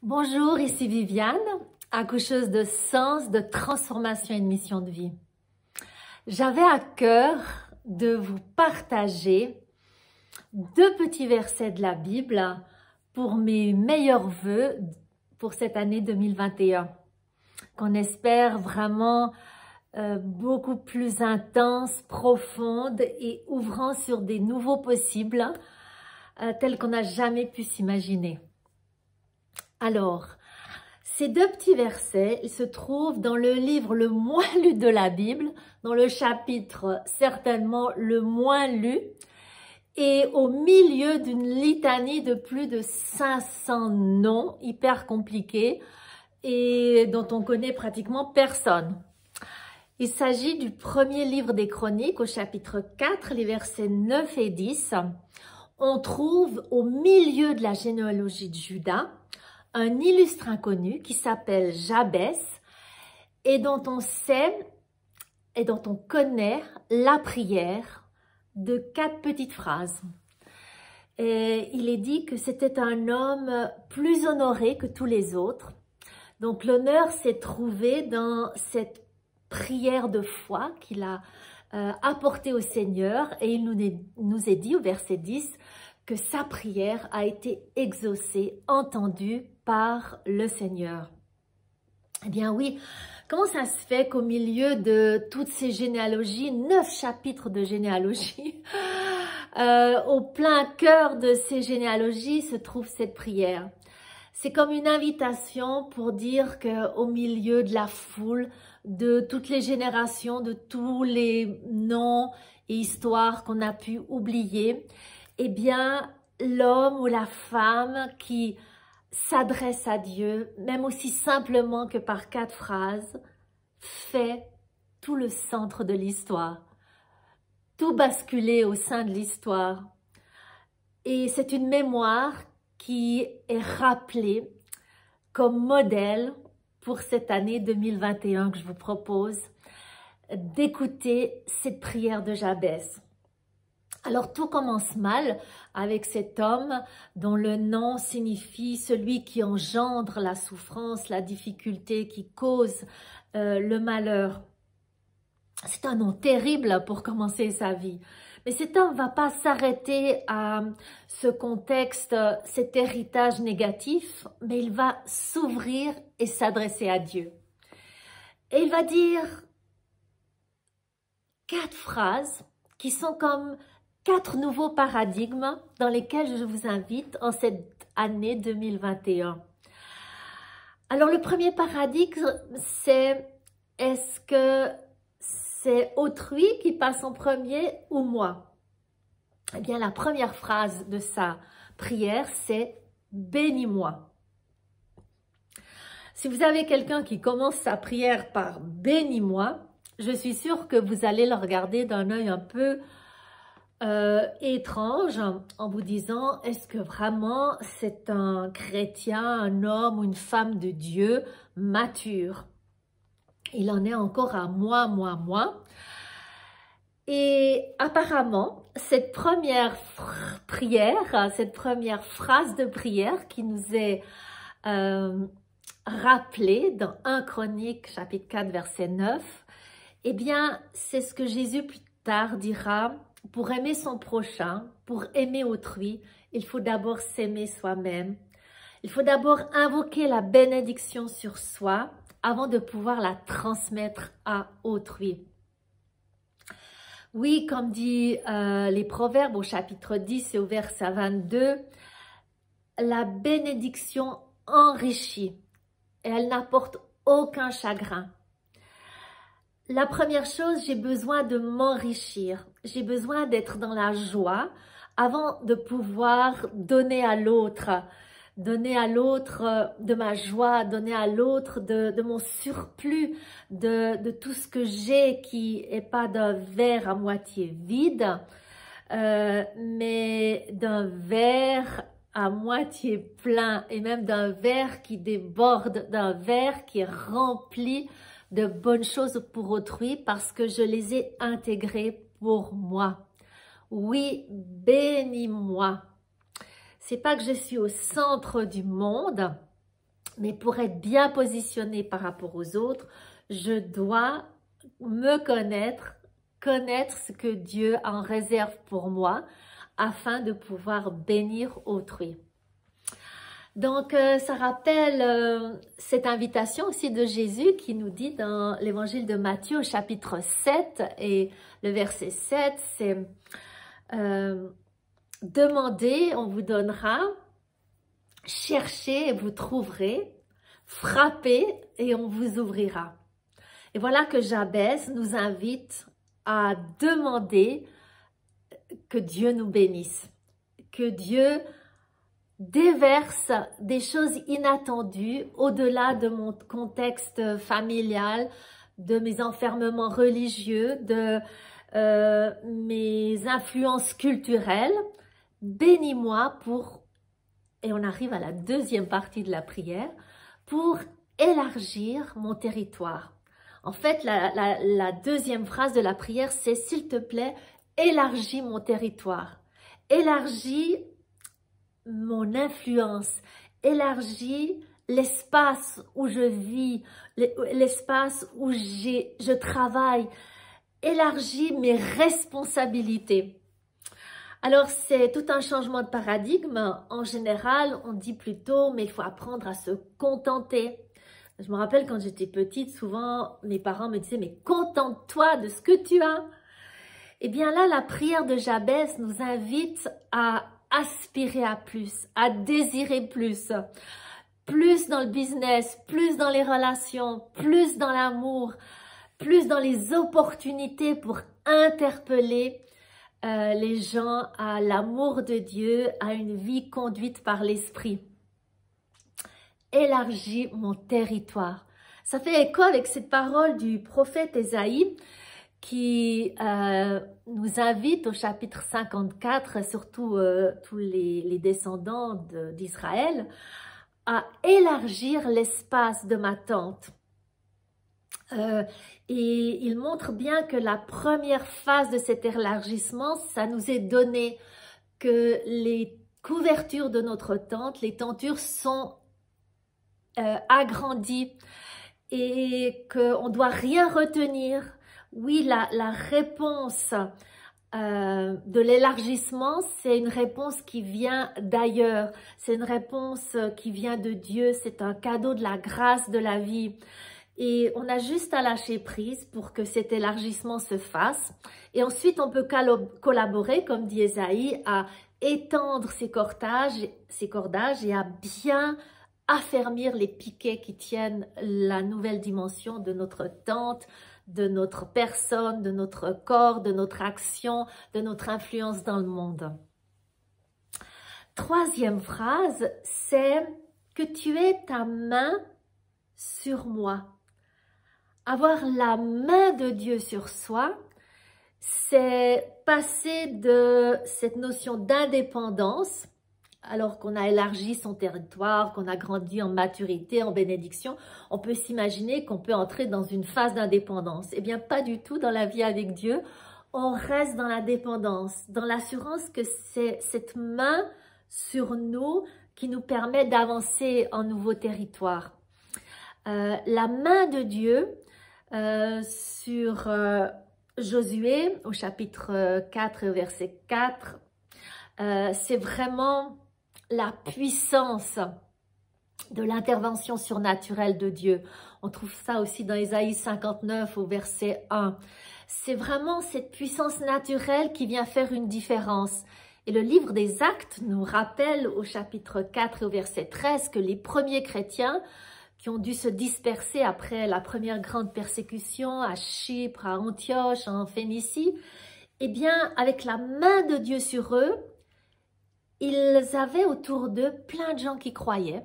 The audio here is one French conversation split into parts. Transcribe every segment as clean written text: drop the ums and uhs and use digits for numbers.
Bonjour, ici Viviane, accoucheuse de sens, de transformation et de mission de vie. J'avais à cœur de vous partager 2 petits versets de la Bible pour mes meilleurs vœux pour cette année 2021, qu'on espère vraiment beaucoup plus intense, profonde et ouvrant sur des nouveaux possibles tels qu'on n'a jamais pu s'imaginer. Alors, ces 2 petits versets, ils se trouvent dans le livre le moins lu de la Bible, dans le chapitre certainement le moins lu, et au milieu d'une litanie de plus de 500 noms hyper compliqués et dont on connaît pratiquement personne. Il s'agit du premier livre des Chroniques au chapitre 4, les versets 9 et 10. On trouve au milieu de la généalogie de Juda un illustre inconnu qui s'appelle Jabès et dont on sait et dont on connaît la prière de 4 petites phrases. Et il est dit que c'était un homme plus honoré que tous les autres. Donc l'honneur s'est trouvé dans cette prière de foi qu'il a apportée au Seigneur, et il nous est dit au verset 10 que sa prière a été exaucée, entendue par le Seigneur. Eh bien oui, comment ça se fait qu'au milieu de toutes ces généalogies, 9 chapitres de généalogie, au plein cœur de ces généalogies se trouve cette prière? C'est comme une invitation pour dire qu'au milieu de la foule, de toutes les générations, de tous les noms et histoires qu'on a pu oublier, eh bien, l'homme ou la femme qui s'adresse à Dieu, même aussi simplement que par 4 phrases, fait tout le centre de l'histoire, tout basculer au sein de l'histoire. Et c'est une mémoire qui est rappelée comme modèle pour cette année 2021 que je vous propose d'écouter cette prière de Jabès. Alors tout commence mal avec cet homme dont le nom signifie celui qui engendre la souffrance, la difficulté, qui cause le malheur. C'est un nom terrible pour commencer sa vie. Mais cet homme ne va pas s'arrêter à ce contexte, cet héritage négatif, mais il va s'ouvrir et s'adresser à Dieu. Et il va dire 4 phrases qui sont comme 4 nouveaux paradigmes dans lesquels je vous invite en cette année 2021. Alors le premier paradigme, c'est est-ce que c'est autrui qui passe en premier ou moi? Eh bien, la première phrase de sa prière, c'est « Bénis-moi ». Si vous avez quelqu'un qui commence sa prière par « Bénis-moi », je suis sûre que vous allez le regarder d'un œil un peu étrange en vous disant « Est-ce que vraiment c'est un chrétien, un homme ou une femme de Dieu mature ?» Il en est encore à moi. Et apparemment, cette première prière, cette première phrase de prière qui nous est rappelée dans 1 Chronique, chapitre 4, verset 9, eh bien, c'est ce que Jésus plus tard dira: pour aimer son prochain, pour aimer autrui, il faut d'abord s'aimer soi-même. Il faut d'abord invoquer la bénédiction sur soi avant de pouvoir la transmettre à autrui. Oui, comme dit les Proverbes au chapitre 10 et au verset 22, la bénédiction enrichit et elle n'apporte aucun chagrin. La première chose, j'ai besoin de m'enrichir. J'ai besoin d'être dans la joie avant de pouvoir donner à l'autre de ma joie, donner à l'autre de mon surplus, de tout ce que j'ai qui n'est pas d'un verre à moitié vide, mais d'un verre à moitié plein, et même d'un verre qui déborde, d'un verre qui est rempli de bonnes choses pour autrui parce que je les ai intégrées pour moi. Oui, bénis-moi. C'est pas que je suis au centre du monde, Mais pour être bien positionnée par rapport aux autres, je dois me connaître, connaître ce que Dieu en réserve pour moi, afin de pouvoir bénir autrui. Donc, ça rappelle cette invitation aussi de Jésus qui nous dit dans l'évangile de Matthieu au chapitre 7 et le verset 7, c'est demandez, on vous donnera, cherchez et vous trouverez, frappez et on vous ouvrira. Et voilà que Jabès nous invite à demander que Dieu nous bénisse, que Dieu déverse des choses inattendues au-delà de mon contexte familial, de mes enfermements religieux, de mes influences culturelles. Bénis-moi pour, et on arrive à la deuxième partie de la prière, pour élargir mon territoire. En fait, la deuxième phrase de la prière, c'est « S'il te plaît, élargis mon territoire, élargis mon influence, élargis l'espace où je vis, l'espace où je travaille, élargis mes responsabilités. » Alors, c'est tout un changement de paradigme. En général, on dit plutôt, mais il faut apprendre à se contenter. Je me rappelle quand j'étais petite, souvent, mes parents me disaient, mais contente-toi de ce que tu as. Eh bien là, la prière de Jabès nous invite à aspirer à plus, à désirer plus. Plus dans le business, plus dans les relations, plus dans l'amour, plus dans les opportunités pour interpeller les gens à l'amour de Dieu, à une vie conduite par l'Esprit. Élargis mon territoire. Ça fait écho avec cette parole du prophète Ésaïe qui nous invite au chapitre 54, surtout tous les descendants d'Israël, à élargir l'espace de ma tente. Et il montre bien que la première phase de cet élargissement, ça nous est donné, que les couvertures de notre tente, les tentures sont agrandies et qu'on ne doit rien retenir. Oui, la réponse de l'élargissement, c'est une réponse qui vient d'ailleurs, c'est une réponse qui vient de Dieu, c'est un cadeau de la grâce de la vie. Et on a juste à lâcher prise pour que cet élargissement se fasse. Et ensuite, on peut collaborer, comme dit Ésaïe, à étendre ces cordages et à bien affermir les piquets qui tiennent la nouvelle dimension de notre tente, de notre personne, de notre corps, de notre action, de notre influence dans le monde. Troisième phrase, c'est que tu aies ta main sur moi. Avoir la main de Dieu sur soi, c'est passer de cette notion d'indépendance, alors qu'on a élargi son territoire, qu'on a grandi en maturité, en bénédiction, on peut s'imaginer qu'on peut entrer dans une phase d'indépendance. Eh bien, pas du tout dans la vie avec Dieu. On reste dans la dépendance, dans l'assurance que c'est cette main sur nous qui nous permet d'avancer en nouveau territoire. La main de Dieu sur Josué au chapitre 4 verset 4, c'est vraiment la puissance de l'intervention surnaturelle de Dieu. On trouve ça aussi dans Ésaïe 59 au verset 1. C'est vraiment cette puissance naturelle qui vient faire une différence. Et le livre des Actes nous rappelle au chapitre 4 au verset 13 que les premiers chrétiens qui ont dû se disperser après la première grande persécution à Chypre, à Antioche, en Phénicie, eh bien, avec la main de Dieu sur eux, ils avaient autour d'eux plein de gens qui croyaient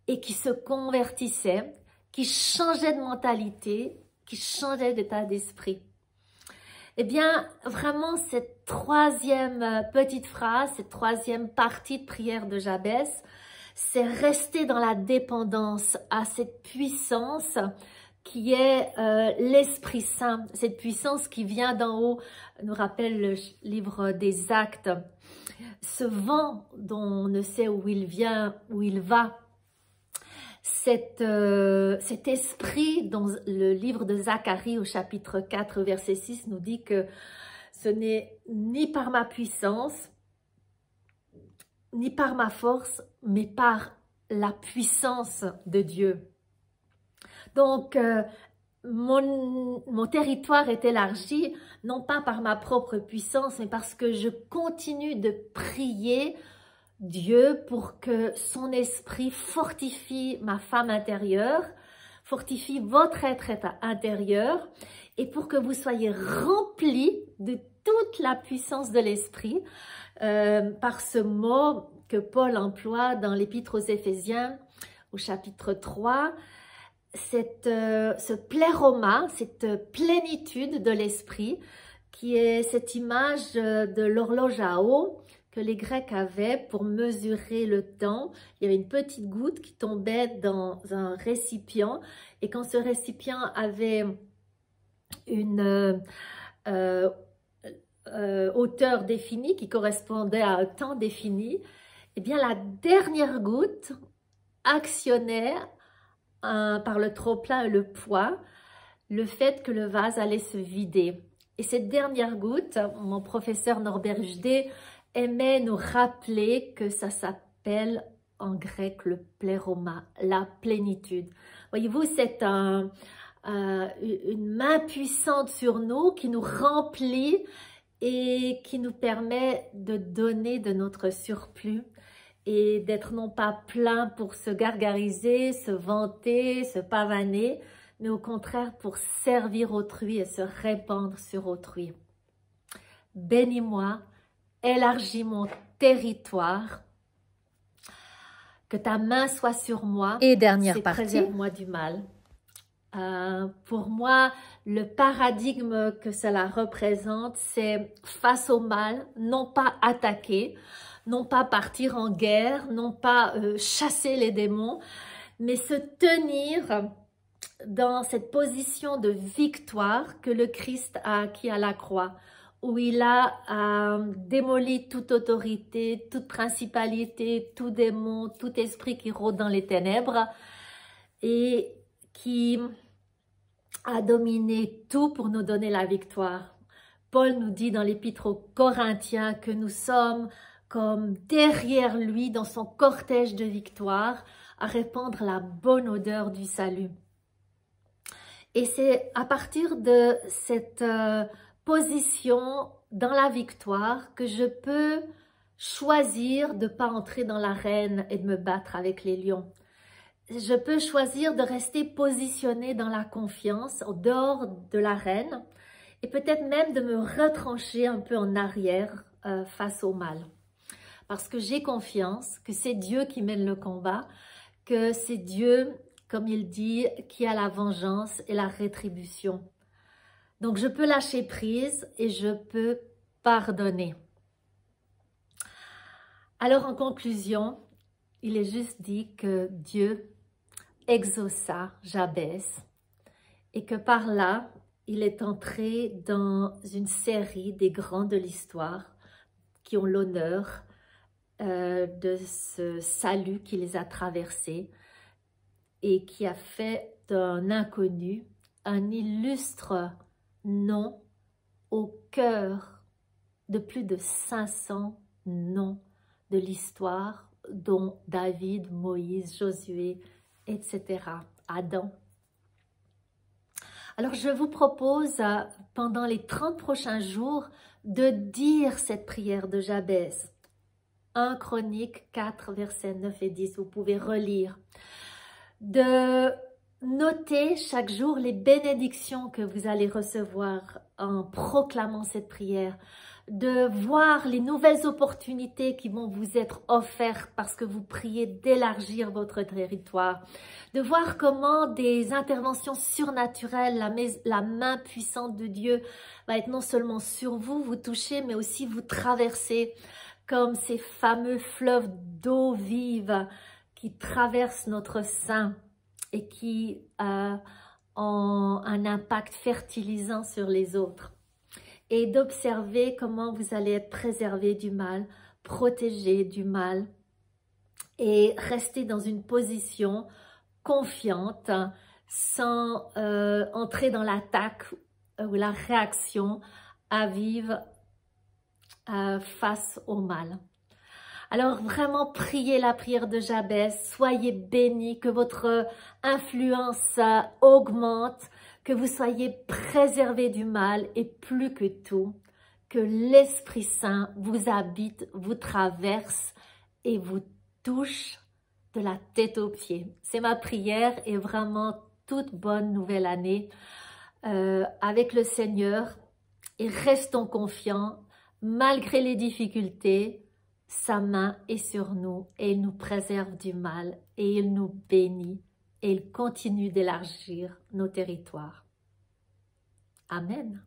et qui se convertissaient, qui changeaient de mentalité, qui changeaient d'état d'esprit. Eh bien, vraiment, cette troisième petite phrase, cette troisième partie de prière de Jabès, c'est rester dans la dépendance à cette puissance qui est l'Esprit Saint, cette puissance qui vient d'en haut, nous rappelle le livre des Actes. Ce vent dont on ne sait où il vient, où il va, cet esprit dans le livre de Zacharie au chapitre 4, verset 6 nous dit que ce n'est ni par ma puissance, ni par ma force, mais par la puissance de Dieu. Donc, mon territoire est élargi, non pas par ma propre puissance, mais parce que je continue de prier Dieu pour que son esprit fortifie ma femme intérieure, fortifie votre être intérieur, et pour que vous soyez remplis de toute la puissance de l'esprit, par ce mot que Paul emploie dans l'Épître aux Éphésiens, au chapitre 3, ce pléroma, cette plénitude de l'esprit, qui est cette image de l'horloge à eau que les Grecs avaient pour mesurer le temps. Il y avait une petite goutte qui tombait dans un récipient, et quand ce récipient avait une hauteur définie qui correspondait à un temps défini, eh bien la dernière goutte actionnait par le trop-plein et le poids, le fait que le vase allait se vider. Et cette dernière goutte, mon professeur Norbert Ujdé aimait nous rappeler que ça s'appelle en grec le pléroma, la plénitude. Voyez-vous, c'est une main puissante sur nous qui nous remplit et qui nous permet de donner de notre surplus et d'être non pas plein pour se gargariser, se vanter, se pavaner, mais au contraire pour servir autrui et se répandre sur autrui. Bénis-moi, élargis mon territoire, que ta main soit sur moi. Et dernière partie. Préserve-moi du mal. Pour moi, le paradigme que cela représente, c'est face au mal, non pas attaquer, non pas partir en guerre, non pas chasser les démons, mais se tenir dans cette position de victoire que le Christ a acquis à la croix, où il a démoli toute autorité, toute principalité, tout démon, tout esprit qui rôde dans les ténèbres et qui a dominé tout pour nous donner la victoire. Paul nous dit dans l'Épître aux Corinthiens que nous sommes comme derrière lui dans son cortège de victoire à répandre la bonne odeur du salut. Et c'est à partir de cette position dans la victoire que je peux choisir de ne pas entrer dans l'arène et de me battre avec les lions. Je peux choisir de rester positionnée dans la confiance, en dehors de l'arène, et peut-être même de me retrancher un peu en arrière face au mal. Parce que j'ai confiance que c'est Dieu qui mène le combat, que c'est Dieu, comme il dit, qui a la vengeance et la rétribution. Donc je peux lâcher prise et je peux pardonner. Alors en conclusion, il est juste dit que Dieu exauça Jabez et que par là, il est entré dans une série des grands de l'histoire qui ont l'honneur de ce salut qui les a traversés et qui a fait d'un inconnu un illustre nom au cœur de plus de 500 noms de l'histoire, dont David, Moïse, Josué, etc., Adam. Alors je vous propose pendant les 30 prochains jours de dire cette prière de Jabez. 1 Chroniques 4, versets 9 et 10, vous pouvez relire. De noter chaque jour les bénédictions que vous allez recevoir en proclamant cette prière, de voir les nouvelles opportunités qui vont vous être offertes parce que vous priez d'élargir votre territoire, de voir comment des interventions surnaturelles, la main puissante de Dieu va être non seulement sur vous, vous toucher, mais aussi vous traverser comme ces fameux fleuves d'eau vive qui traversent notre sein et qui ont un impact fertilisant sur les autres. Et d'observer comment vous allez être préservé du mal, protégé du mal et rester dans une position confiante, sans entrer dans l'attaque ou la réaction à vivre face au mal. Alors vraiment priez la prière de Jabez, soyez bénis, que votre influence augmente, que vous soyez préservés du mal et plus que tout, que l'Esprit Saint vous habite, vous traverse et vous touche de la tête aux pieds. C'est ma prière et vraiment toute bonne nouvelle année avec le Seigneur et restons confiants malgré les difficultés. Sa main est sur nous et il nous préserve du mal et il nous bénit et il continue d'élargir nos territoires. Amen.